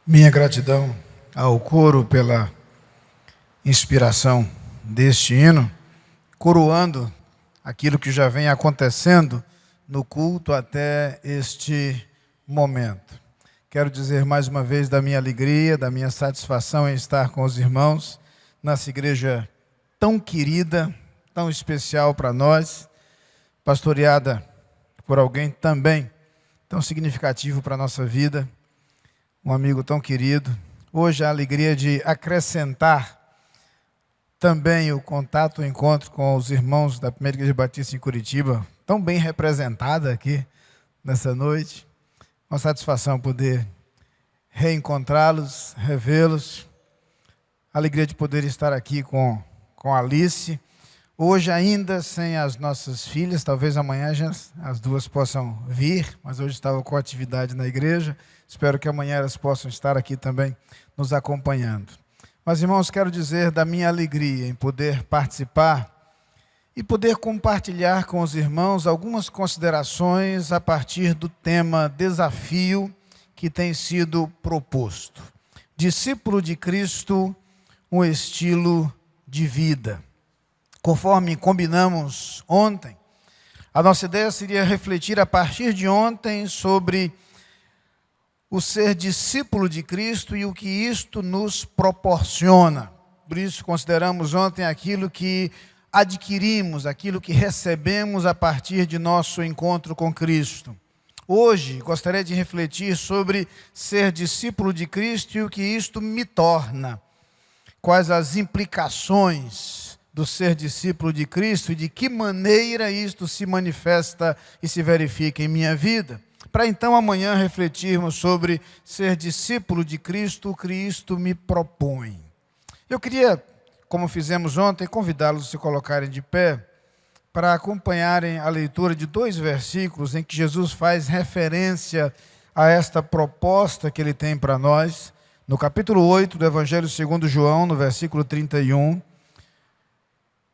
Minha gratidão ao coro pela inspiração deste hino, coroando aquilo que já vem acontecendo no culto até este momento. Quero dizer mais uma vez da minha alegria, da minha satisfação em estar com os irmãos nessa igreja tão querida, tão especial para nós, pastoreada por alguém também tão significativo para a nossa vida, um amigo tão querido. Hoje a alegria de acrescentar também o contato, o encontro com os irmãos da Primeira Igreja Batista em Curitiba, tão bem representada aqui nessa noite. Uma satisfação poder reencontrá-los, revê-los. Alegria de poder estar aqui com a Alice. Hoje ainda sem as nossas filhas, talvez amanhã já as duas possam vir, mas hoje estava com atividade na igreja. Espero que amanhã elas possam estar aqui também nos acompanhando. Mas, irmãos, quero dizer da minha alegria em poder participar e poder compartilhar com os irmãos algumas considerações a partir do tema desafio que tem sido proposto. Discípulo de Cristo, um estilo de vida. Conforme combinamos ontem, a nossa ideia seria refletir a partir de ontem sobre o ser discípulo de Cristo e o que isto nos proporciona. Por isso, consideramos ontem aquilo que adquirimos, aquilo que recebemos a partir de nosso encontro com Cristo. Hoje, gostaria de refletir sobre ser discípulo de Cristo e o que isto me torna. Quais as implicações do ser discípulo de Cristo e de que maneira isto se manifesta e se verifica em minha vida. Para então amanhã refletirmos sobre ser discípulo de Cristo, o que Cristo me propõe. Eu queria, como fizemos ontem, convidá-los a se colocarem de pé para acompanharem a leitura de 2 versículos em que Jesus faz referência a esta proposta que ele tem para nós. No capítulo 8 do Evangelho segundo João, no versículo 31,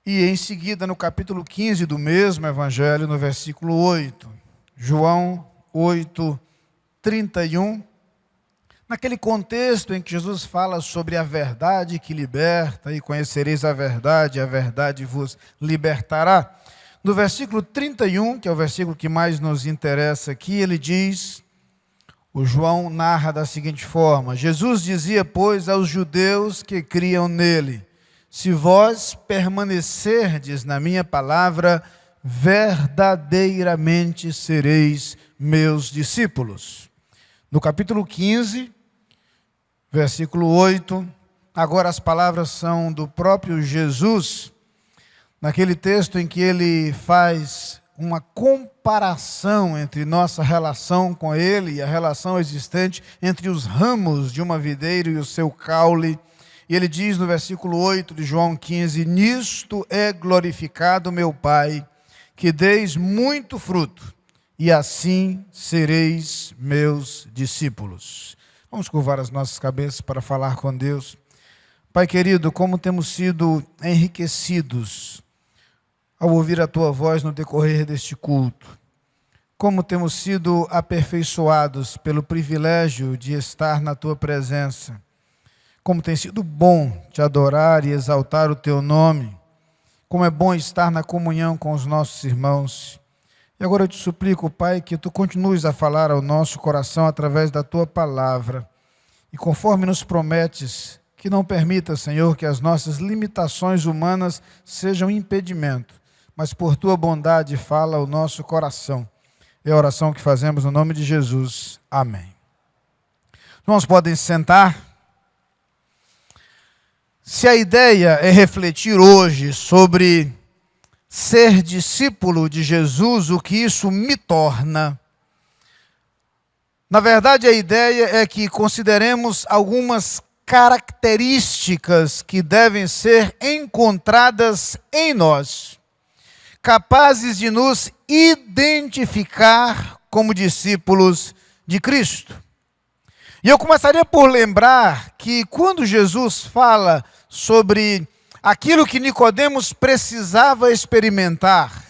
e em seguida no capítulo 15 do mesmo Evangelho, no versículo 8. João 8, 31. Naquele contexto em que Jesus fala sobre a verdade que liberta, e conhecereis a verdade vos libertará. No versículo 31, que é o versículo que mais nos interessa aqui, ele diz... O João narra da seguinte forma: Jesus dizia, pois, aos judeus que criam nele: se vós permanecerdes na minha palavra, verdadeiramente sereis meus discípulos. No capítulo 15, versículo 8, agora as palavras são do próprio Jesus, naquele texto em que ele faz uma comparação entre nossa relação com ele e a relação existente entre os ramos de uma videira e o seu caule. E ele diz no versículo 8 de João 15, nisto é glorificado meu Pai, que deis muito fruto, e assim sereis meus discípulos. Vamos curvar as nossas cabeças para falar com Deus. Pai querido, como temos sido enriquecidos ao ouvir a Tua voz no decorrer deste culto. Como temos sido aperfeiçoados pelo privilégio de estar na Tua presença. Como tem sido bom te adorar e exaltar o Teu nome. Como é bom estar na comunhão com os nossos irmãos. E agora eu te suplico, Pai, que Tu continues a falar ao nosso coração através da Tua palavra. E conforme nos prometes, que não permita, Senhor, que as nossas limitações humanas sejam impedimento. Mas por Tua bondade fala o nosso coração. É a oração que fazemos no nome de Jesus. Amém. Irmãos, podem se sentar. Se a ideia é refletir hoje sobre ser discípulo de Jesus, o que isso me torna, na verdade a ideia é que consideremos algumas características que devem ser encontradas em nós, capazes de nos identificar como discípulos de Cristo. E eu começaria por lembrar que quando Jesus fala sobre aquilo que Nicodemos precisava experimentar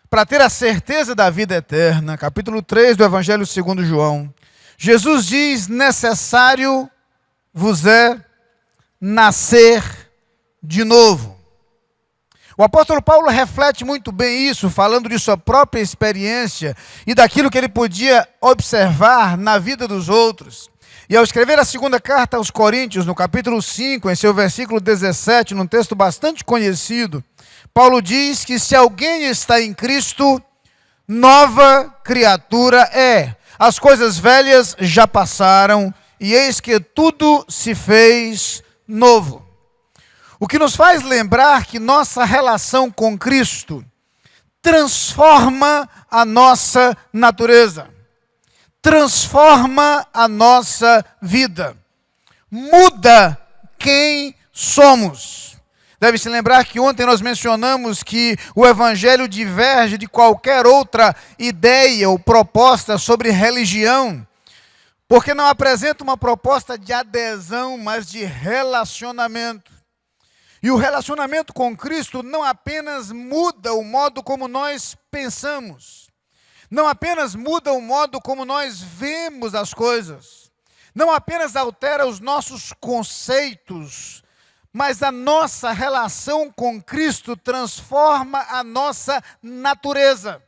para ter a certeza da vida eterna, capítulo 3 do Evangelho segundo João, Jesus diz necessário vos é nascer de novo. O apóstolo Paulo reflete muito bem isso, falando de sua própria experiência e daquilo que ele podia observar na vida dos outros. E ao escrever a segunda carta aos Coríntios, no capítulo 5, em seu versículo 17, num texto bastante conhecido, Paulo diz que se alguém está em Cristo, nova criatura é. As coisas velhas já passaram e eis que tudo se fez novo. O que nos faz lembrar que nossa relação com Cristo transforma a nossa natureza, transforma a nossa vida, muda quem somos. Deve-se lembrar que ontem nós mencionamos que o Evangelho diverge de qualquer outra ideia ou proposta sobre religião, porque não apresenta uma proposta de adesão, mas de relacionamento. E o relacionamento com Cristo não apenas muda o modo como nós pensamos, não apenas muda o modo como nós vemos as coisas, não apenas altera os nossos conceitos, mas a nossa relação com Cristo transforma a nossa natureza.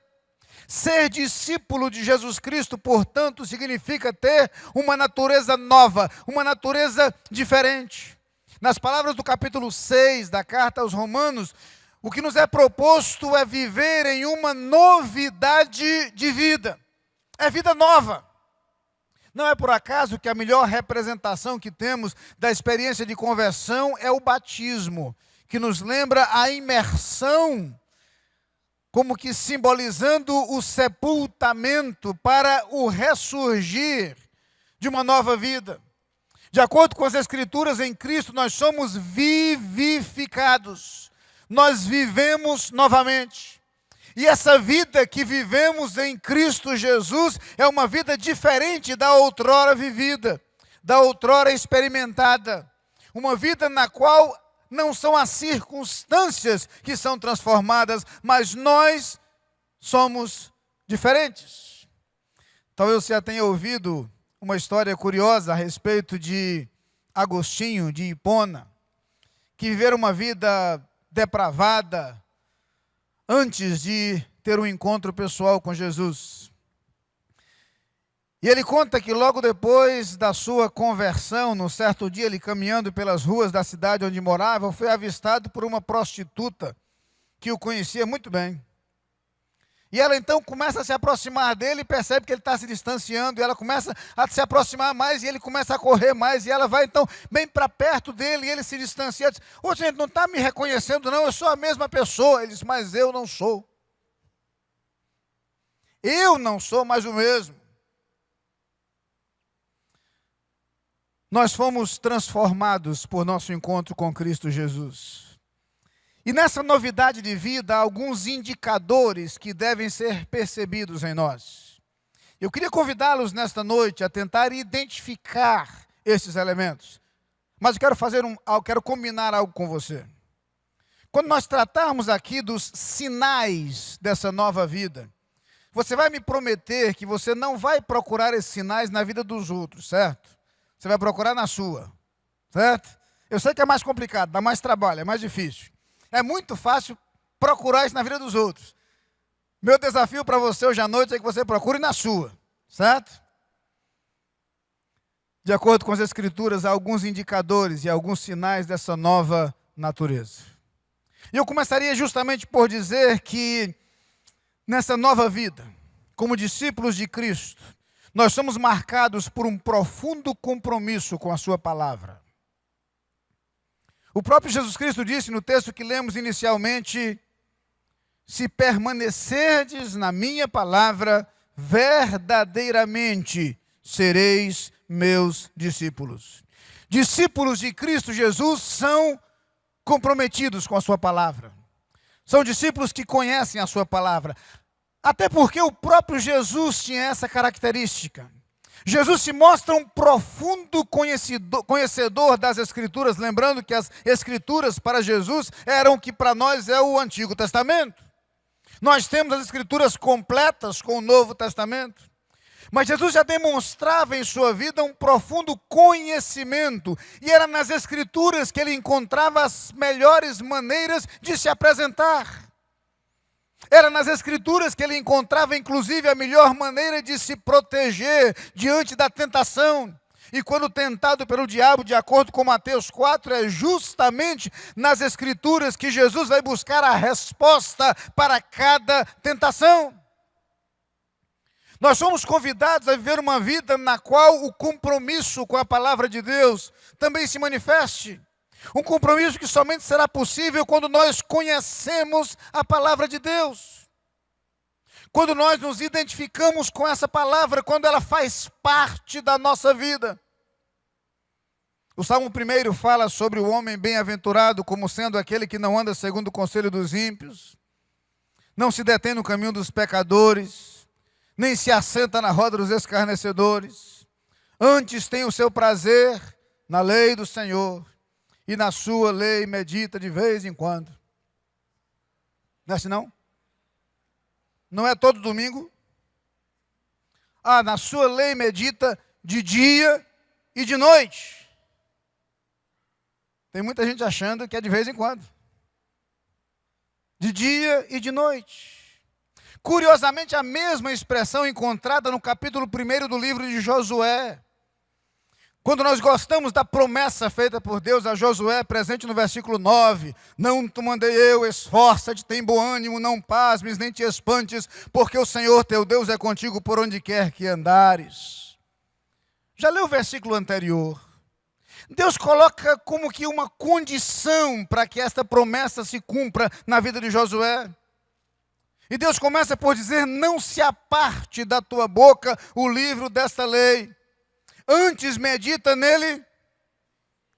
Ser discípulo de Jesus Cristo, portanto, significa ter uma natureza nova, uma natureza diferente. Nas palavras do capítulo 6 da carta aos Romanos, o que nos é proposto é viver em uma novidade de vida. É vida nova. Não é por acaso que a melhor representação que temos da experiência de conversão é o batismo, que nos lembra a imersão, como que simbolizando o sepultamento para o ressurgir de uma nova vida. De acordo com as Escrituras, em Cristo nós somos vivificados, nós vivemos novamente. E essa vida que vivemos em Cristo Jesus é uma vida diferente da outrora vivida, da outrora experimentada. Uma vida na qual não são as circunstâncias que são transformadas, mas nós somos diferentes. Talvez você já tenha ouvido uma história curiosa a respeito de Agostinho de Hipona, que viveram uma vida depravada antes de ter um encontro pessoal com Jesus. E ele conta que logo depois da sua conversão, num certo dia, ele caminhando pelas ruas da cidade onde morava, foi avistado por uma prostituta que o conhecia muito bem. E ela então começa a se aproximar dele e percebe que ele está se distanciando. E ela começa a se aproximar mais e ele começa a correr mais. E ela vai então bem para perto dele e ele se distancia. Diz: "Ô, gente, não está me reconhecendo não, eu sou a mesma pessoa." Ele diz: "Mas eu não sou. Eu não sou mais o mesmo." Nós fomos transformados por nosso encontro com Cristo Jesus. E nessa novidade de vida, há alguns indicadores que devem ser percebidos em nós. Eu queria convidá-los nesta noite a tentar identificar esses elementos. Mas eu quero combinar algo com você. Quando nós tratarmos aqui dos sinais dessa nova vida, você vai me prometer que você não vai procurar esses sinais na vida dos outros, certo? Você vai procurar na sua, certo? Eu sei que é mais complicado, dá mais trabalho, é mais difícil. É muito fácil procurar isso na vida dos outros. Meu desafio para você hoje à noite é que você procure na sua, certo? De acordo com as Escrituras, há alguns indicadores e alguns sinais dessa nova natureza. E eu começaria justamente por dizer que nessa nova vida, como discípulos de Cristo, nós somos marcados por um profundo compromisso com a sua palavra. O próprio Jesus Cristo disse no texto que lemos inicialmente: "Se permanecerdes na minha palavra, verdadeiramente sereis meus discípulos." Discípulos de Cristo Jesus são comprometidos com a sua palavra. São discípulos que conhecem a sua palavra. Até porque o próprio Jesus tinha essa característica. Jesus se mostra um profundo conhecedor das Escrituras, lembrando que as Escrituras para Jesus eram o que para nós é o Antigo Testamento. Nós temos as Escrituras completas com o Novo Testamento. Mas Jesus já demonstrava em sua vida um profundo conhecimento, e era nas Escrituras que ele encontrava as melhores maneiras de se apresentar. Era nas Escrituras que ele encontrava, inclusive, a melhor maneira de se proteger diante da tentação. E quando tentado pelo diabo, de acordo com Mateus 4, é justamente nas Escrituras que Jesus vai buscar a resposta para cada tentação. Nós somos convidados a viver uma vida na qual o compromisso com a palavra de Deus também se manifeste. Um compromisso que somente será possível quando nós conhecemos a palavra de Deus. Quando nós nos identificamos com essa palavra, quando ela faz parte da nossa vida. O Salmo 1 fala sobre o homem bem-aventurado como sendo aquele que não anda segundo o conselho dos ímpios, não se detém no caminho dos pecadores, nem se assenta na roda dos escarnecedores. Antes tem o seu prazer na lei do Senhor, e na sua lei medita de vez em quando. Não é assim não? Não é todo domingo? Na sua lei medita de dia e de noite. Tem muita gente achando que é de vez em quando. De dia e de noite. Curiosamente, a mesma expressão encontrada no capítulo 1 do livro de Josué. Quando nós gostamos da promessa feita por Deus a Josué, presente no versículo 9, não te mandei eu, esforça-te, tem bom ânimo, não pasmes, nem te espantes, porque o Senhor teu Deus é contigo por onde quer que andares. Já leu o versículo anterior? Deus coloca como que uma condição para que esta promessa se cumpra na vida de Josué. E Deus começa por dizer, não se aparte da tua boca o livro desta lei. Antes medita nele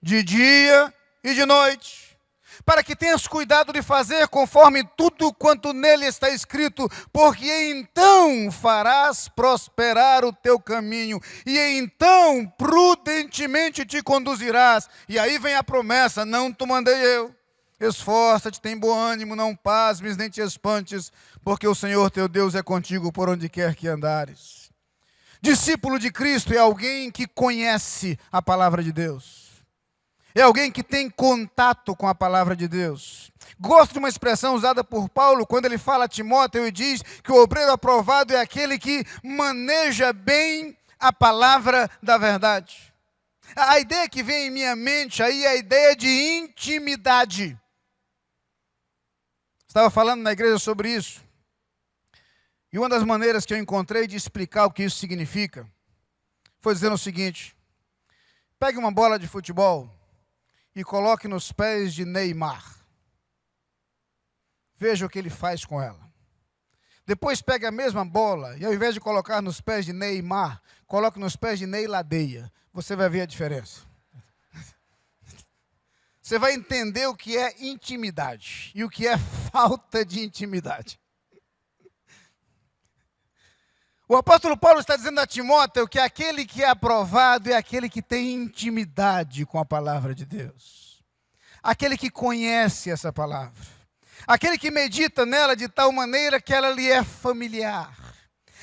de dia e de noite, para que tenhas cuidado de fazer conforme tudo quanto nele está escrito, porque então farás prosperar o teu caminho, e então prudentemente te conduzirás. E aí vem a promessa, não te mandei eu. Esforça-te, tem bom ânimo, não pasmes, nem te espantes, porque o Senhor teu Deus é contigo por onde quer que andares. Discípulo de Cristo é alguém que conhece a palavra de Deus. É alguém que tem contato com a palavra de Deus. Gosto de uma expressão usada por Paulo quando ele fala a Timóteo e diz que o obreiro aprovado é aquele que maneja bem a palavra da verdade. A ideia que vem em minha mente aí é a ideia de intimidade. Estava falando na igreja sobre isso. E uma das maneiras que eu encontrei de explicar o que isso significa foi dizendo o seguinte: pegue uma bola de futebol e coloque nos pés de Neymar. Veja o que ele faz com ela. Depois pegue a mesma bola e ao invés de colocar nos pés de Neymar, coloque nos pés de Ney Ladeia. Você vai ver a diferença. Você vai entender o que é intimidade e o que é falta de intimidade. O apóstolo Paulo está dizendo a Timóteo que aquele que é aprovado é aquele que tem intimidade com a palavra de Deus. Aquele que conhece essa palavra. Aquele que medita nela de tal maneira que ela lhe é familiar.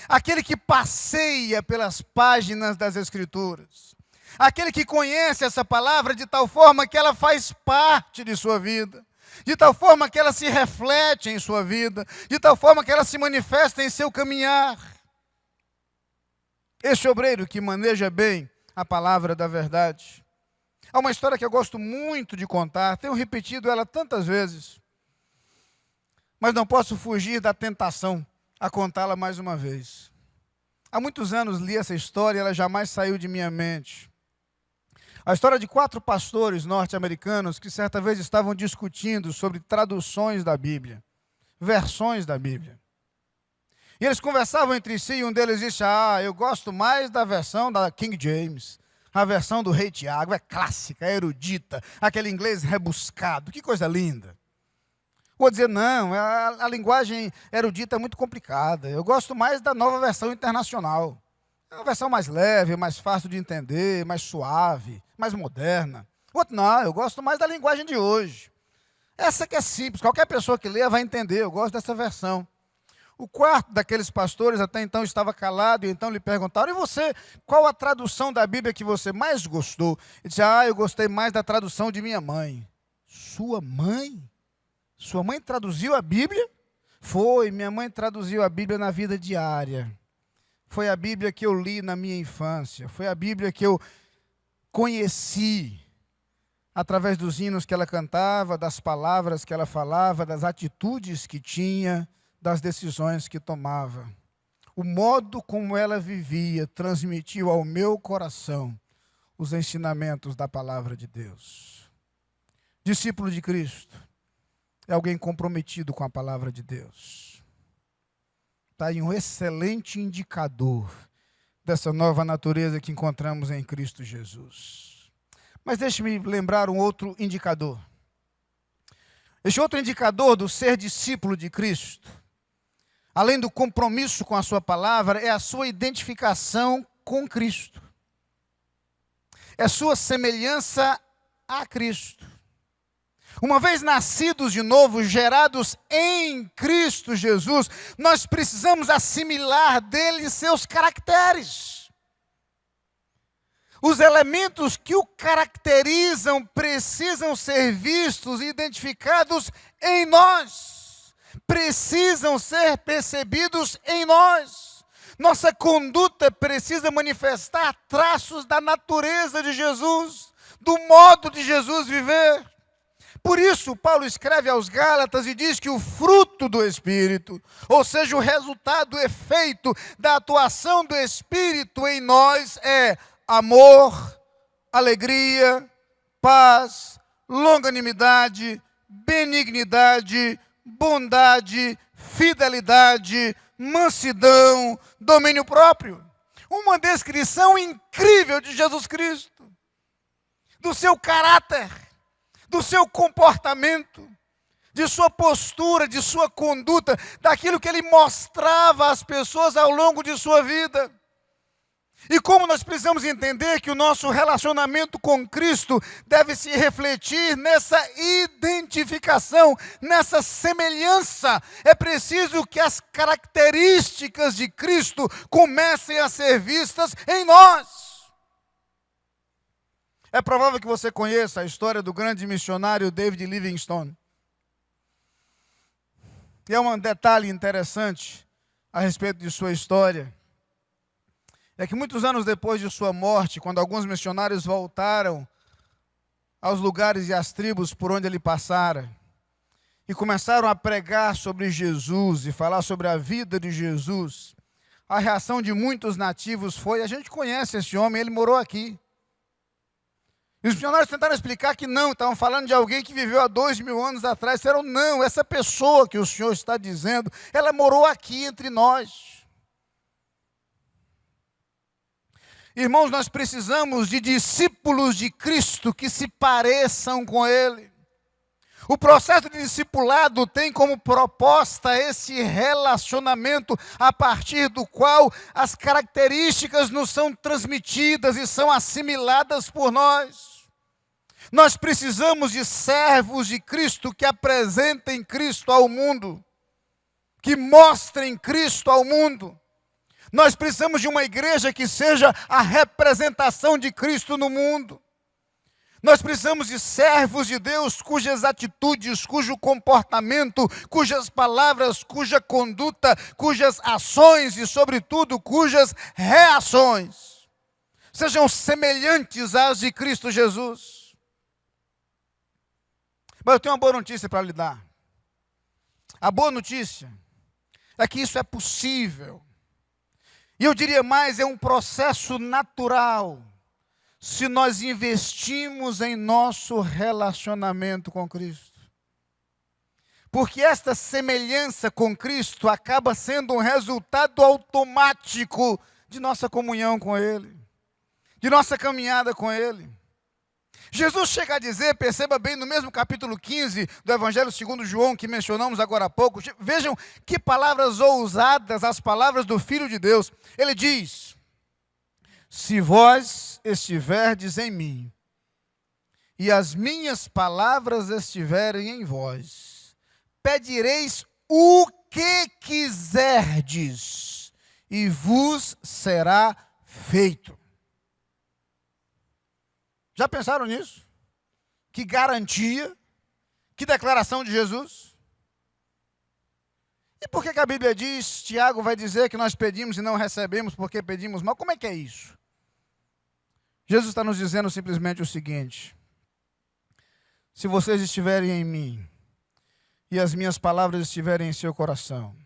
Aquele que passeia pelas páginas das Escrituras. Aquele que conhece essa palavra de tal forma que ela faz parte de sua vida. De tal forma que ela se reflete em sua vida. De tal forma que ela se manifesta em seu caminhar. Esse obreiro que maneja bem a palavra da verdade. Há uma história que eu gosto muito de contar, tenho repetido ela tantas vezes, mas não posso fugir da tentação a contá-la mais uma vez. Há muitos anos li essa história e ela jamais saiu de minha mente. A história de 4 pastores norte-americanos que certa vez estavam discutindo sobre traduções da Bíblia, versões da Bíblia. E eles conversavam entre si e um deles disse, eu gosto mais da versão da King James, a versão do Rei Tiago, é clássica, é erudita, aquele inglês rebuscado, que coisa linda. Vou dizer, não, a linguagem erudita é muito complicada, eu gosto mais da nova versão internacional. É uma versão mais leve, mais fácil de entender, mais suave, mais moderna. Outro, não, eu gosto mais da linguagem de hoje. Essa que é simples, qualquer pessoa que leia vai entender, eu gosto dessa versão. O quarto daqueles pastores até então estava calado, e então lhe perguntaram: e você, qual a tradução da Bíblia que você mais gostou? Ele disse: eu gostei mais da tradução de minha mãe. Sua mãe? Sua mãe traduziu a Bíblia? Foi, minha mãe traduziu a Bíblia na vida diária. Foi a Bíblia que eu li na minha infância. Foi a Bíblia que eu conheci através dos hinos que ela cantava, das palavras que ela falava, das atitudes que tinha, das decisões que tomava. O modo como ela vivia transmitiu ao meu coração os ensinamentos da palavra de Deus. Discípulo de Cristo é alguém comprometido com a palavra de Deus. Está aí um excelente indicador dessa nova natureza que encontramos em Cristo Jesus. Mas deixe-me lembrar um outro indicador. Este outro indicador do ser discípulo de Cristo, além do compromisso com a sua palavra, é a sua identificação com Cristo. É a sua semelhança a Cristo. Uma vez nascidos de novo, gerados em Cristo Jesus, nós precisamos assimilar dele seus caracteres. Os elementos que o caracterizam precisam ser vistos e identificados em nós. Precisam ser percebidos em nós. Nossa conduta precisa manifestar traços da natureza de Jesus, do modo de Jesus viver. Por isso, Paulo escreve aos Gálatas e diz que o fruto do Espírito, ou seja, o resultado, o efeito da atuação do Espírito em nós é amor, alegria, paz, longanimidade, benignidade, bondade, fidelidade, mansidão, domínio próprio. Uma descrição incrível de Jesus Cristo, do seu caráter, do seu comportamento, de sua postura, de sua conduta, daquilo que ele mostrava às pessoas ao longo de sua vida. E como nós precisamos entender que o nosso relacionamento com Cristo deve se refletir nessa identificação, nessa semelhança. É preciso que as características de Cristo comecem a ser vistas em nós. É provável que você conheça a história do grande missionário David Livingstone. E é um detalhe interessante a respeito de sua história. É que muitos anos depois de sua morte, quando alguns missionários voltaram aos lugares e às tribos por onde ele passara, e começaram a pregar sobre Jesus e falar sobre a vida de Jesus, a reação de muitos nativos foi: a gente conhece esse homem, ele morou aqui. E os missionários tentaram explicar que não, estavam falando de alguém que viveu há 2000 anos atrás. Disseram: não, essa pessoa que o Senhor está dizendo, ela morou aqui entre nós. Irmãos, nós precisamos de discípulos de Cristo que se pareçam com Ele. O processo de discipulado tem como proposta esse relacionamento a partir do qual as características nos são transmitidas e são assimiladas por nós. Nós precisamos de servos de Cristo que apresentem Cristo ao mundo, que mostrem Cristo ao mundo. Nós precisamos de uma igreja que seja a representação de Cristo no mundo. Nós precisamos de servos de Deus cujas atitudes, cujo comportamento, cujas palavras, cuja conduta, cujas ações e, sobretudo, cujas reações sejam semelhantes às de Cristo Jesus. Mas eu tenho uma boa notícia para lhe dar. A boa notícia é que isso é possível. E eu diria mais, é um processo natural, se nós investimos em nosso relacionamento com Cristo. Porque esta semelhança com Cristo acaba sendo um resultado automático de nossa comunhão com Ele, de nossa caminhada com Ele. Jesus chega a dizer, perceba bem, no mesmo capítulo 15 do Evangelho segundo João, que mencionamos agora há pouco, vejam que palavras ousadas, as palavras do Filho de Deus. Ele diz: se vós estiverdes em mim, e as minhas palavras estiverem em vós, pedireis o que quiserdes, e vos será feito. Já pensaram nisso? Que garantia, que declaração de Jesus. E por que a Bíblia diz, Tiago vai dizer que nós pedimos e não recebemos porque pedimos mal? Como é que é isso? Jesus está nos dizendo simplesmente o seguinte: se vocês estiverem em mim e as minhas palavras estiverem em seu coração,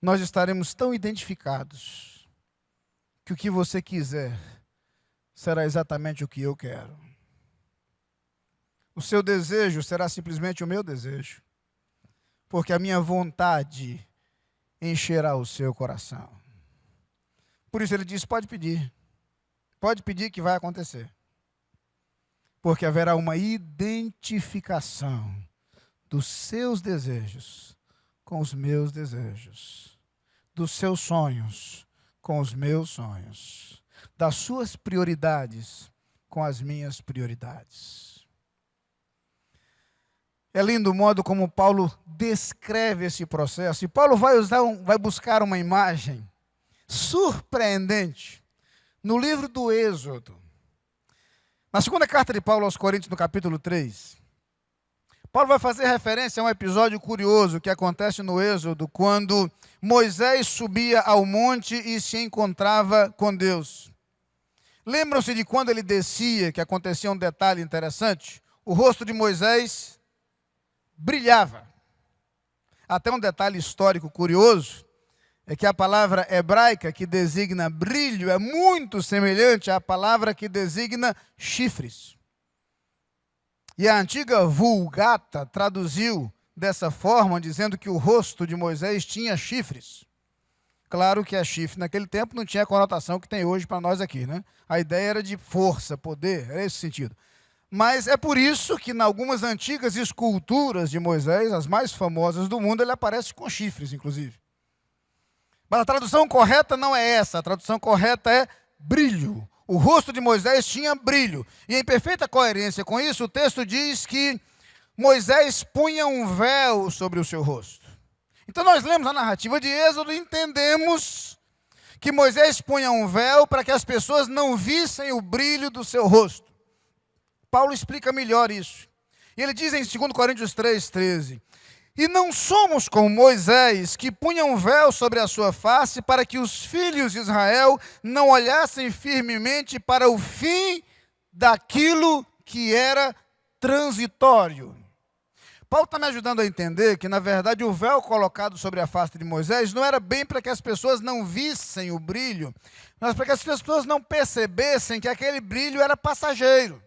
nós estaremos tão identificados que o que você quiser será exatamente o que eu quero. O seu desejo será simplesmente o meu desejo, porque a minha vontade encherá o seu coração. Por isso ele diz, pode pedir que vai acontecer. Porque haverá uma identificação dos seus desejos com os meus desejos, dos seus sonhos com os meus sonhos, das suas prioridades com as minhas prioridades. É lindo o modo como Paulo descreve esse processo. E Paulo vai buscar uma imagem surpreendente no livro do Êxodo. Na segunda carta de Paulo aos Coríntios, no capítulo 3, Paulo vai fazer referência a um episódio curioso que acontece no Êxodo, quando Moisés subia ao monte e se encontrava com Deus. Lembram-se de quando ele descia, que acontecia um detalhe interessante? O rosto de Moisés brilhava. Até um detalhe histórico curioso é que a palavra hebraica que designa brilho é muito semelhante à palavra que designa chifres. E a antiga Vulgata traduziu dessa forma, dizendo que o rosto de Moisés tinha chifres. Claro que a chifre naquele tempo não tinha a conotação que tem hoje para nós aqui, né? A ideia era de força, poder, era esse sentido. Mas é por isso que em algumas antigas esculturas de Moisés, as mais famosas do mundo, ele aparece com chifres, inclusive. Mas a tradução correta não é essa, a tradução correta é brilho. O rosto de Moisés tinha brilho. E em perfeita coerência com isso, o texto diz que Moisés punha um véu sobre o seu rosto. Então nós lemos a narrativa de Êxodo e entendemos que Moisés punha um véu para que as pessoas não vissem o brilho do seu rosto. Paulo explica melhor isso. E ele diz em 2 Coríntios 3,13: e não somos como Moisés, que punha um véu sobre a sua face para que os filhos de Israel não olhassem firmemente para o fim daquilo que era transitório. Paulo está me ajudando a entender que, na verdade, o véu colocado sobre a face de Moisés não era bem para que as pessoas não vissem o brilho, mas para que as pessoas não percebessem que aquele brilho era passageiro.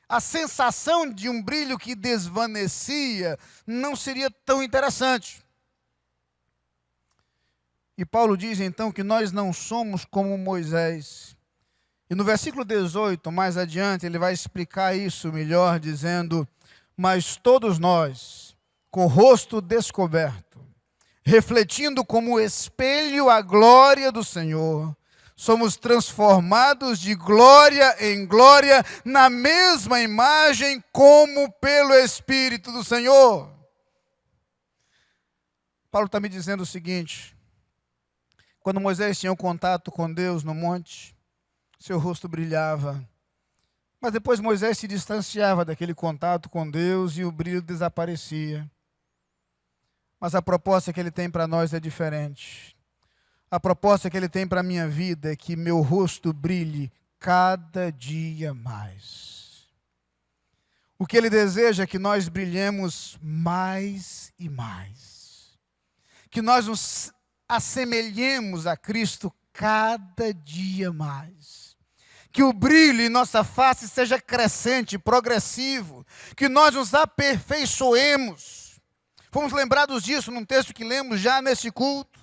A sensação de um brilho que desvanecia não seria tão interessante. E Paulo diz então que nós não somos como Moisés. E no versículo 18, mais adiante, ele vai explicar isso melhor, dizendo: mas todos nós, com o rosto descoberto, refletindo como espelho a glória do Senhor, somos transformados de glória em glória na mesma imagem como pelo Espírito do Senhor. Paulo está me dizendo o seguinte: quando Moisés tinha um contato com Deus no monte, seu rosto brilhava. Mas depois Moisés se distanciava daquele contato com Deus e o brilho desaparecia. Mas a proposta que ele tem para nós é diferente. A proposta que ele tem para a minha vida é que meu rosto brilhe cada dia mais. O que ele deseja é que nós brilhemos mais e mais. Que nós nos assemelhemos a Cristo cada dia mais. Que o brilho em nossa face seja crescente, progressivo. Que nós nos aperfeiçoemos. Fomos lembrados disso num texto que lemos já nesse culto.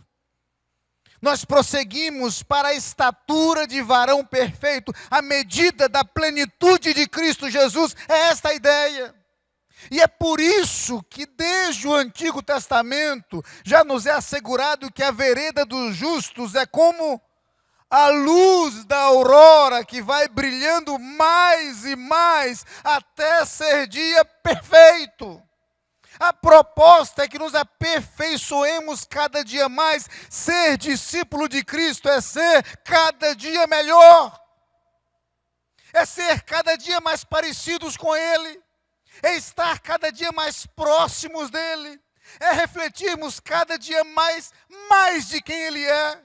Nós prosseguimos para a estatura de varão perfeito, à medida da plenitude de Cristo Jesus. É esta a ideia. E é por isso que desde o Antigo Testamento já nos é assegurado que a vereda dos justos é como a luz da aurora que vai brilhando mais e mais até ser dia perfeito. A proposta é que nos aperfeiçoemos cada dia mais. Ser discípulo de Cristo é ser cada dia melhor. É ser cada dia mais parecidos com Ele. É estar cada dia mais próximos dEle. É refletirmos cada dia mais de quem Ele é.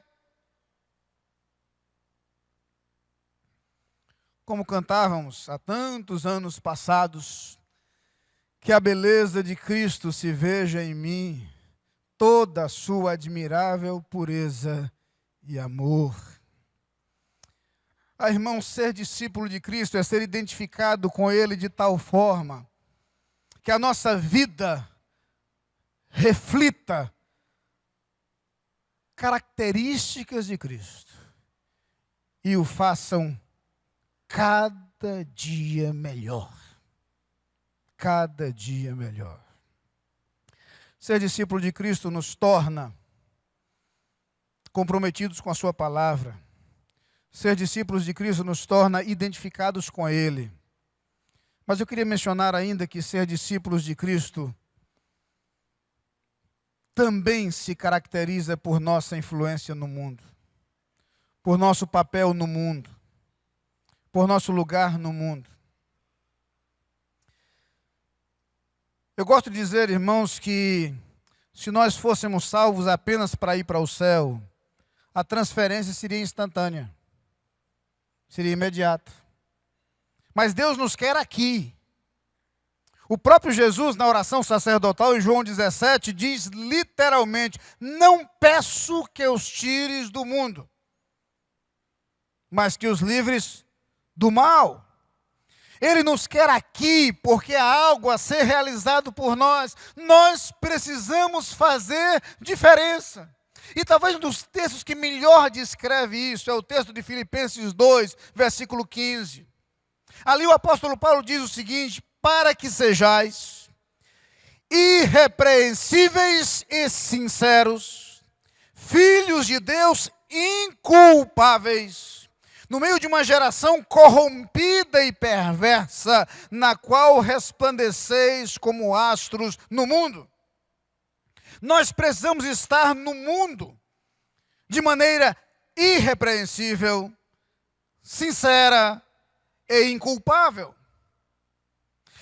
Como cantávamos há tantos anos passados, que a beleza de Cristo se veja em mim, toda a sua admirável pureza e amor. Irmão, ser discípulo de Cristo é ser identificado com Ele de tal forma que a nossa vida reflita características de Cristo e o façam cada dia melhor. Cada dia melhor. Ser discípulo de Cristo nos torna comprometidos com a sua palavra. Ser discípulos de Cristo nos torna identificados com Ele. Mas eu queria mencionar ainda que ser discípulos de Cristo também se caracteriza por nossa influência no mundo, por nosso papel no mundo, por nosso lugar no mundo. Eu gosto de dizer, irmãos, que se nós fôssemos salvos apenas para ir para o céu, a transferência seria instantânea, seria imediata. Mas Deus nos quer aqui. O próprio Jesus, na oração sacerdotal, em João 17, diz literalmente: não peço que os tires do mundo, mas que os livres do mal. Ele nos quer aqui porque há algo a ser realizado por nós. Nós precisamos fazer diferença. E talvez um dos textos que melhor descreve isso é o texto de Filipenses 2, versículo 15. Ali o apóstolo Paulo diz o seguinte: para que sejais irrepreensíveis e sinceros, filhos de Deus inculpáveis, no meio de uma geração corrompida e perversa, na qual resplandeceis como astros no mundo. Nós precisamos estar no mundo de maneira irrepreensível, sincera e inculpável.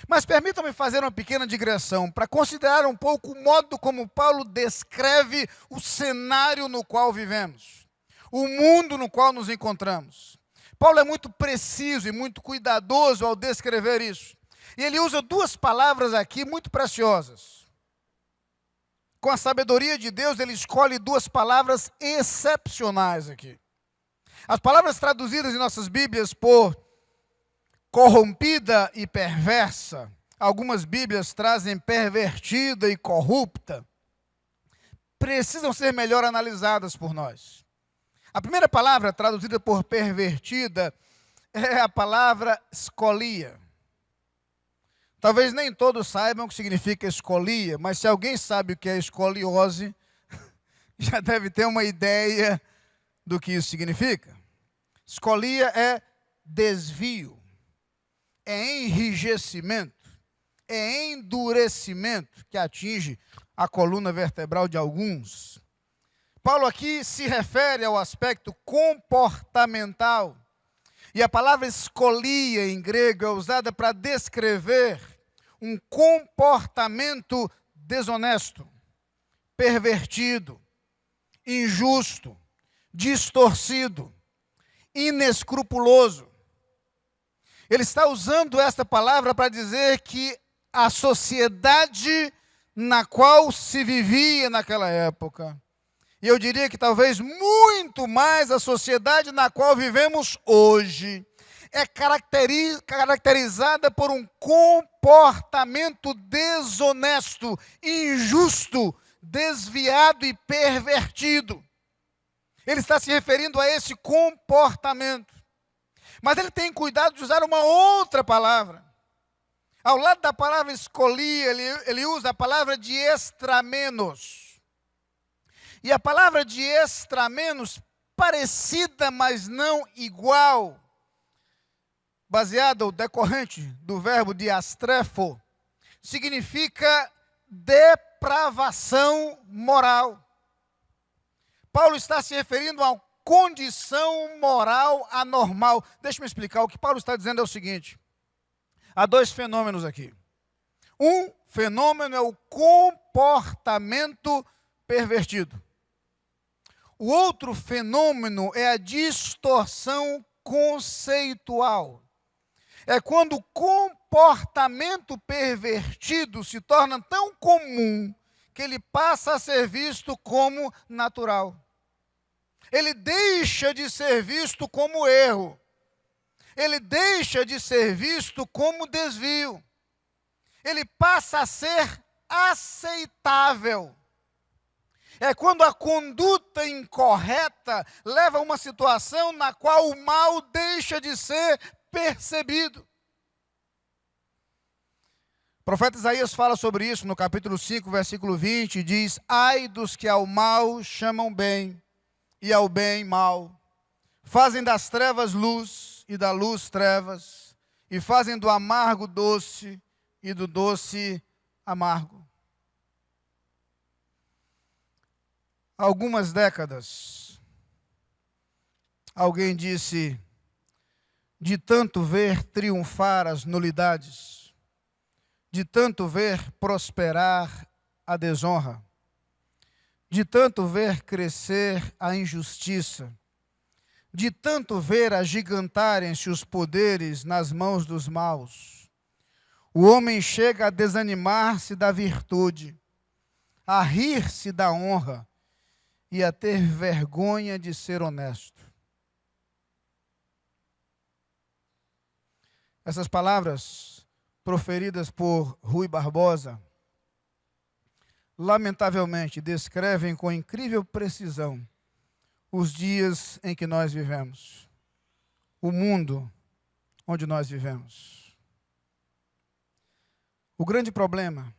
Mas permitam-me fazer uma pequena digressão para considerar um pouco o modo como Paulo descreve o cenário no qual vivemos, o mundo no qual nos encontramos. Paulo é muito preciso e muito cuidadoso ao descrever isso. E ele usa duas palavras aqui muito preciosas. Com a sabedoria de Deus, ele escolhe duas palavras excepcionais aqui. As palavras traduzidas em nossas Bíblias por corrompida e perversa, algumas Bíblias trazem pervertida e corrupta, precisam ser melhor analisadas por nós. A primeira palavra traduzida por pervertida é a palavra escolia. Talvez nem todos saibam o que significa escolia, mas se alguém sabe o que é escoliose, já deve ter uma ideia do que isso significa. Escolia é desvio, é enrijecimento, é endurecimento que atinge a coluna vertebral de alguns. Paulo aqui se refere ao aspecto comportamental. E a palavra escolia em grego é usada para descrever um comportamento desonesto, pervertido, injusto, distorcido, inescrupuloso. Ele está usando esta palavra para dizer que a sociedade na qual se vivia naquela época, e eu diria que talvez muito mais a sociedade na qual vivemos hoje, é caracterizada por um comportamento desonesto, injusto, desviado e pervertido. Ele está se referindo a esse comportamento. Mas ele tem cuidado de usar uma outra palavra. Ao lado da palavra escolia, ele usa a palavra de extramenos. E a palavra de extramenos, parecida, mas não igual, baseada ou decorrente do verbo diastrefo, significa depravação moral. Paulo está se referindo a uma condição moral anormal. Deixa-me explicar. O que Paulo está dizendo é o seguinte. Há dois fenômenos aqui. Um fenômeno é o comportamento pervertido. O outro fenômeno é a distorção conceitual. É quando o comportamento pervertido se torna tão comum que ele passa a ser visto como natural. Ele deixa de ser visto como erro. Ele deixa de ser visto como desvio. Ele passa a ser aceitável. É quando a conduta incorreta leva a uma situação na qual o mal deixa de ser percebido. O profeta Isaías fala sobre isso no capítulo 5, versículo 20, e diz: ai dos que ao mal chamam bem, e ao bem mal. Fazem das trevas luz, e da luz trevas, e fazem do amargo doce, e do doce amargo. Há algumas décadas, alguém disse: de tanto ver triunfar as nulidades, de tanto ver prosperar a desonra, de tanto ver crescer a injustiça, de tanto ver agigantarem-se os poderes nas mãos dos maus, o homem chega a desanimar-se da virtude, a rir-se da honra e a ter vergonha de ser honesto. Essas palavras, proferidas por Rui Barbosa, lamentavelmente descrevem com incrível precisão os dias em que nós vivemos, o mundo onde nós vivemos. O grande problema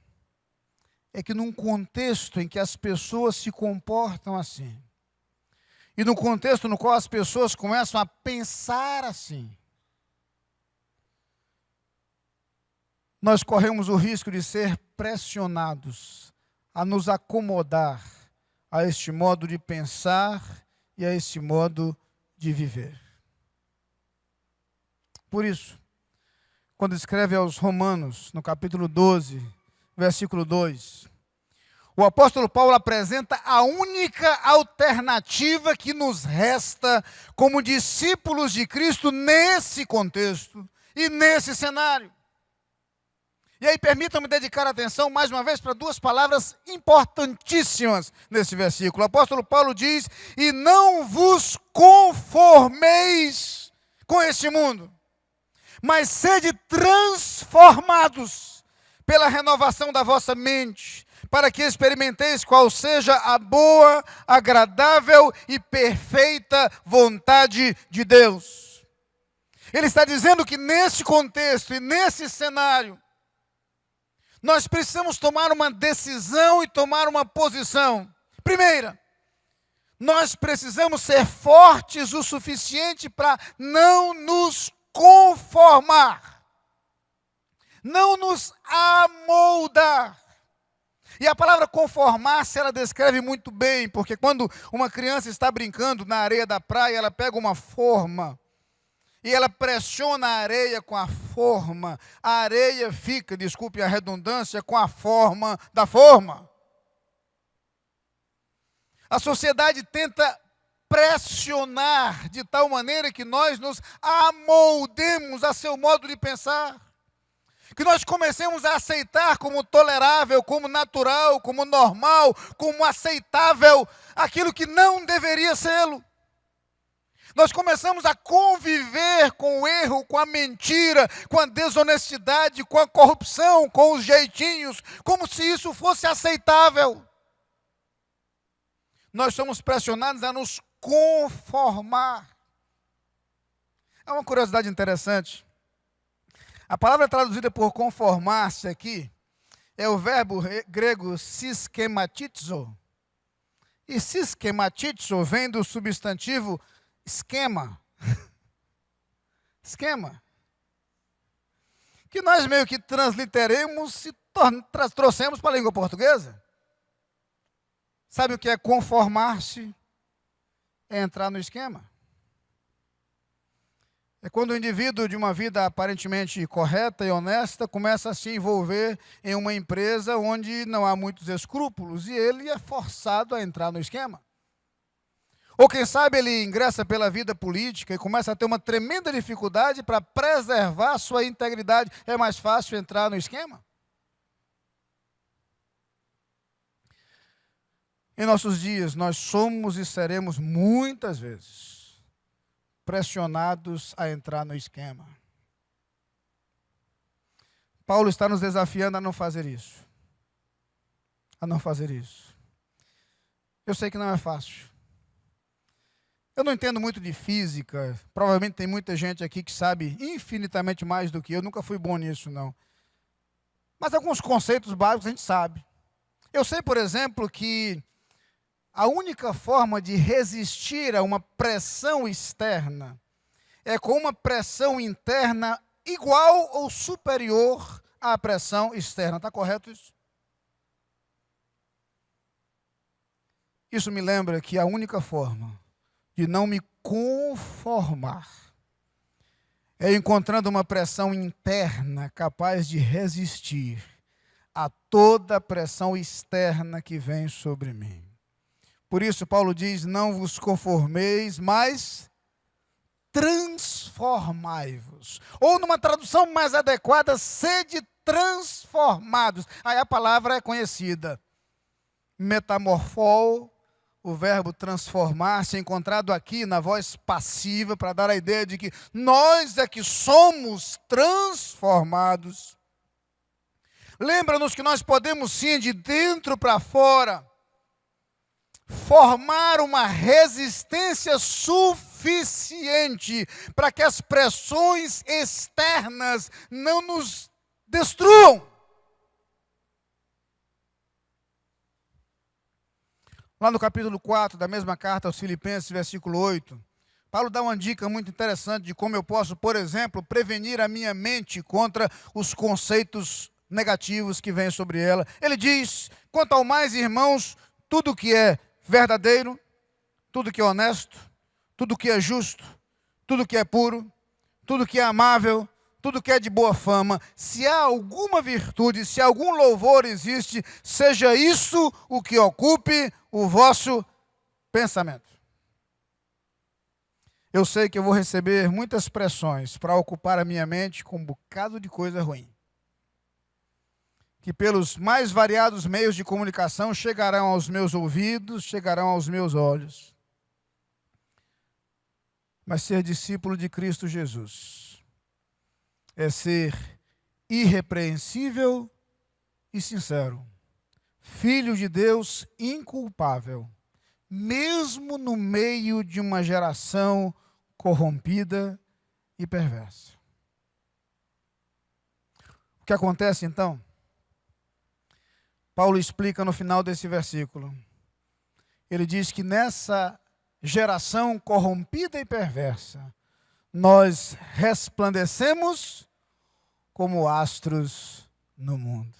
é que num contexto em que as pessoas se comportam assim, e no contexto no qual as pessoas começam a pensar assim, nós corremos o risco de ser pressionados a nos acomodar a este modo de pensar e a este modo de viver. Por isso, quando escreve aos Romanos, no capítulo 12, versículo 2, o apóstolo Paulo apresenta a única alternativa que nos resta como discípulos de Cristo nesse contexto e nesse cenário. E aí permitam-me dedicar atenção mais uma vez para duas palavras importantíssimas nesse versículo. O apóstolo Paulo diz: e não vos conformeis com este mundo, mas sede transformados pela renovação da vossa mente, para que experimenteis qual seja a boa, agradável e perfeita vontade de Deus. Ele está dizendo que nesse contexto e nesse cenário, nós precisamos tomar uma decisão e tomar uma posição. Primeira, nós precisamos ser fortes o suficiente para não nos conformar, não nos amoldar. E a palavra conformar-se, ela descreve muito bem, porque quando uma criança está brincando na areia da praia, ela pega uma forma e ela pressiona a areia com a forma. A areia fica, desculpe a redundância, com a forma da forma. A sociedade tenta pressionar de tal maneira que nós nos amoldemos a seu modo de pensar, que nós comecemos a aceitar como tolerável, como natural, como normal, como aceitável, aquilo que não deveria ser-lo. Nós começamos a conviver com o erro, com a mentira, com a desonestidade, com a corrupção, com os jeitinhos, como se isso fosse aceitável. Nós somos pressionados a nos conformar. É uma curiosidade interessante. A palavra traduzida por conformar-se aqui é o verbo grego sischematizo. E sischematizo vem do substantivo esquema. Esquema. Que nós meio que transliteremos se trouxemos para a língua portuguesa. Sabe o que é conformar-se? É entrar no esquema. É quando o indivíduo de uma vida aparentemente correta e honesta começa a se envolver em uma empresa onde não há muitos escrúpulos e ele é forçado a entrar no esquema. Ou quem sabe ele ingressa pela vida política e começa a ter uma tremenda dificuldade para preservar sua integridade. É mais fácil entrar no esquema. Em nossos dias, nós somos e seremos muitas vezes pressionados a entrar no esquema. Paulo está nos desafiando a não fazer isso. A não fazer isso. Eu sei que não é fácil. Eu não entendo muito de física. Provavelmente tem muita gente aqui que sabe infinitamente mais do que eu. Nunca fui bom nisso, não. Mas alguns conceitos básicos a gente sabe. Eu sei, por exemplo, que a única forma de resistir a uma pressão externa é com uma pressão interna igual ou superior à pressão externa. Está correto isso? Isso me lembra que a única forma de não me conformar é encontrando uma pressão interna capaz de resistir a toda a pressão externa que vem sobre mim. Por isso, Paulo diz, não vos conformeis, mas transformai-vos. Ou numa tradução mais adequada, sede transformados. Aí a palavra é conhecida. Metamorfou, o verbo transformar-se, encontrado aqui na voz passiva, para dar a ideia de que nós é que somos transformados. Lembra-nos que nós podemos sim, de dentro para fora, formar uma resistência suficiente para que as pressões externas não nos destruam. Lá no capítulo 4 da mesma carta aos Filipenses, versículo 8, Paulo dá uma dica muito interessante de como eu posso, por exemplo, prevenir a minha mente contra os conceitos negativos que vêm sobre ela. Ele diz, quanto ao mais, irmãos, tudo que é verdadeiro, tudo que é honesto, tudo que é justo, tudo que é puro, tudo que é amável, tudo que é de boa fama, se há alguma virtude, se algum louvor existe, seja isso o que ocupe o vosso pensamento. Eu sei que eu vou receber muitas pressões para ocupar a minha mente com um bocado de coisa ruim, que pelos mais variados meios de comunicação chegarão aos meus ouvidos, chegarão aos meus olhos. Mas ser discípulo de Cristo Jesus é ser irrepreensível e sincero, filho de Deus inculpável, mesmo no meio de uma geração corrompida e perversa. O que acontece então? Paulo explica no final desse versículo. Ele diz que nessa geração corrompida e perversa, nós resplandecemos como astros no mundo.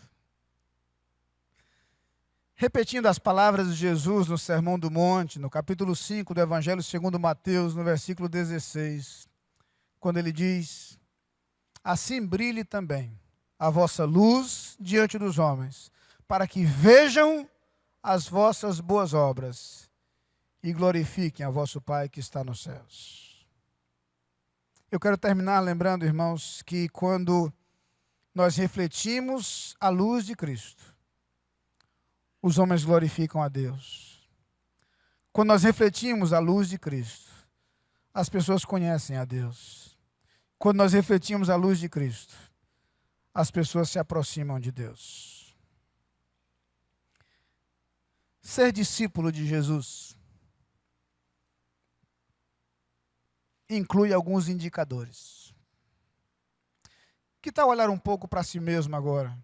Repetindo as palavras de Jesus no Sermão do Monte, no capítulo 5 do Evangelho segundo Mateus, no versículo 16, quando ele diz, assim brilhe também a vossa luz diante dos homens, para que vejam as vossas boas obras e glorifiquem a vosso Pai que está nos céus. Eu quero terminar lembrando, irmãos, que quando nós refletimos a luz de Cristo, os homens glorificam a Deus. Quando nós refletimos a luz de Cristo, as pessoas conhecem a Deus. Quando nós refletimos a luz de Cristo, as pessoas se aproximam de Deus. Ser discípulo de Jesus inclui alguns indicadores. Que tal olhar um pouco para si mesmo agora?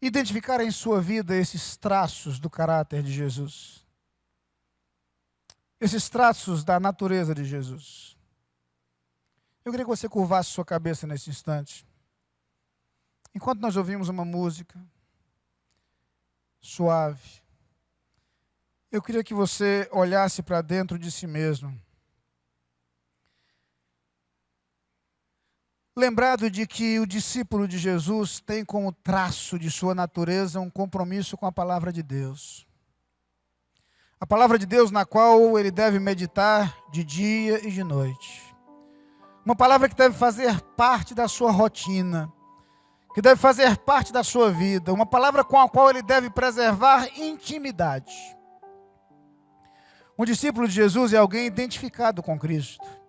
Identificar em sua vida esses traços do caráter de Jesus. Esses traços da natureza de Jesus. Eu queria que você curvasse sua cabeça nesse instante. Enquanto nós ouvimos uma música suave, eu queria que você olhasse para dentro de si mesmo. Lembrado de que o discípulo de Jesus tem como traço de sua natureza um compromisso com a palavra de Deus. A palavra de Deus na qual ele deve meditar de dia e de noite. Uma palavra que deve fazer parte da sua rotina, que deve fazer parte da sua vida. Uma palavra com a qual ele deve preservar intimidade. Um discípulo de Jesus é alguém identificado com Cristo.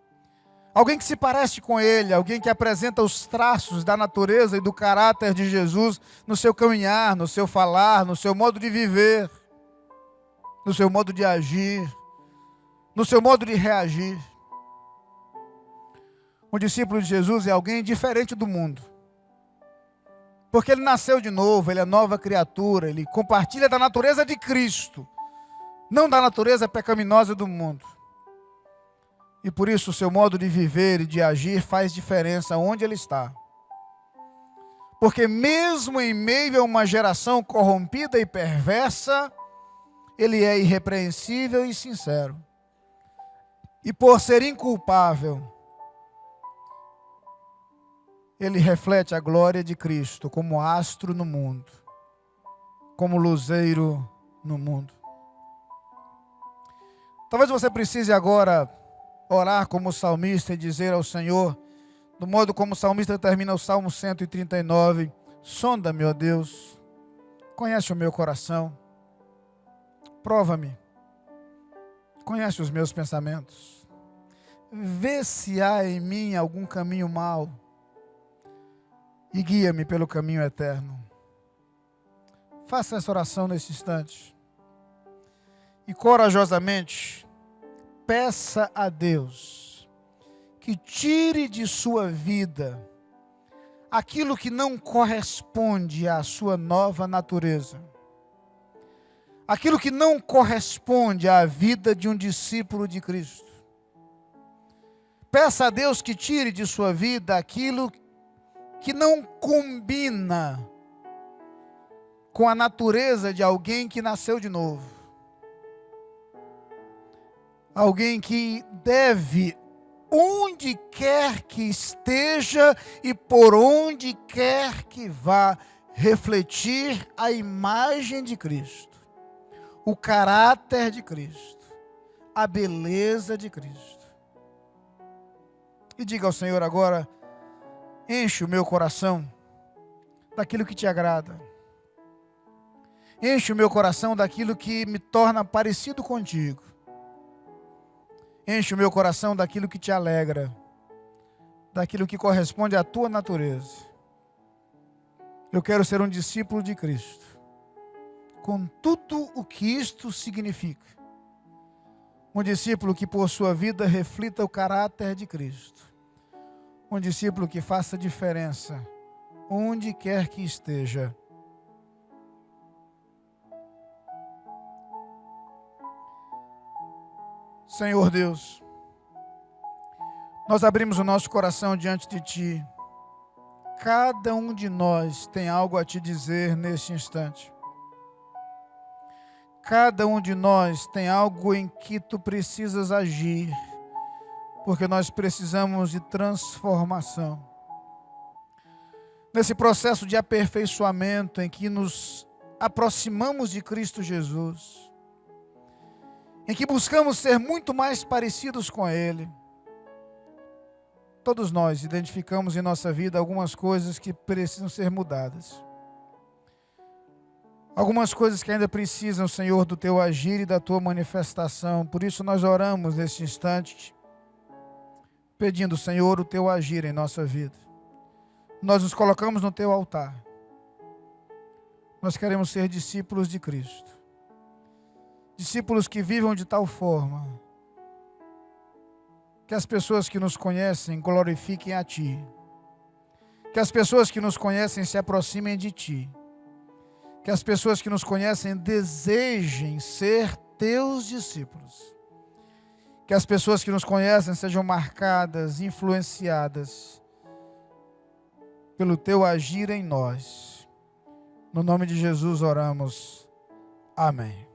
Alguém que se parece com Ele, alguém que apresenta os traços da natureza e do caráter de Jesus no seu caminhar, no seu falar, no seu modo de viver, no seu modo de agir, no seu modo de reagir. Um discípulo de Jesus é alguém diferente do mundo. Porque ele nasceu de novo, ele é nova criatura, ele compartilha da natureza de Cristo, não da natureza pecaminosa do mundo. E por isso o seu modo de viver e de agir faz diferença onde ele está. Porque mesmo em meio a uma geração corrompida e perversa, ele é irrepreensível e sincero. E por ser inculpável, ele reflete a glória de Cristo como astro no mundo, como luzeiro no mundo. Talvez você precise agora orar como salmista e dizer ao Senhor, do modo como o salmista termina o Salmo 139, sonda-me, ó Deus, conhece o meu coração, prova-me, conhece os meus pensamentos, vê se há em mim algum caminho mau e guia-me pelo caminho eterno. Faça essa oração nesse instante. E corajosamente, peça a Deus que tire de sua vida aquilo que não corresponde à sua nova natureza. Aquilo que não corresponde à vida de um discípulo de Cristo. Peça a Deus que tire de sua vida aquilo que não combina com a natureza de alguém que nasceu de novo. Alguém que deve, onde quer que esteja e por onde quer que vá, refletir a imagem de Cristo, o caráter de Cristo, a beleza de Cristo. E diga ao Senhor agora, enche o meu coração daquilo que te agrada. Enche o meu coração daquilo que me torna parecido contigo. Enche o meu coração daquilo que te alegra, daquilo que corresponde à tua natureza. Eu quero ser um discípulo de Cristo, com tudo o que isto significa. Um discípulo que por sua vida reflita o caráter de Cristo. Um discípulo que faça diferença, onde quer que esteja. Senhor Deus, nós abrimos o nosso coração diante de Ti. Cada um de nós tem algo a Te dizer neste instante. Cada um de nós tem algo em que Tu precisas agir, porque nós precisamos de transformação. Nesse processo de aperfeiçoamento em que nos aproximamos de Cristo Jesus, em que buscamos ser muito mais parecidos com Ele. Todos nós identificamos em nossa vida algumas coisas que precisam ser mudadas. Algumas coisas que ainda precisam, Senhor, do Teu agir e da Tua manifestação. Por isso nós oramos neste instante, pedindo, Senhor, o Teu agir em nossa vida. Nós nos colocamos no Teu altar. Nós queremos ser discípulos de Cristo. Discípulos que vivam de tal forma que as pessoas que nos conhecem glorifiquem a Ti. Que as pessoas que nos conhecem se aproximem de Ti. Que as pessoas que nos conhecem desejem ser Teus discípulos. Que as pessoas que nos conhecem sejam marcadas, influenciadas pelo teu agir em nós. No nome de Jesus oramos. Amém.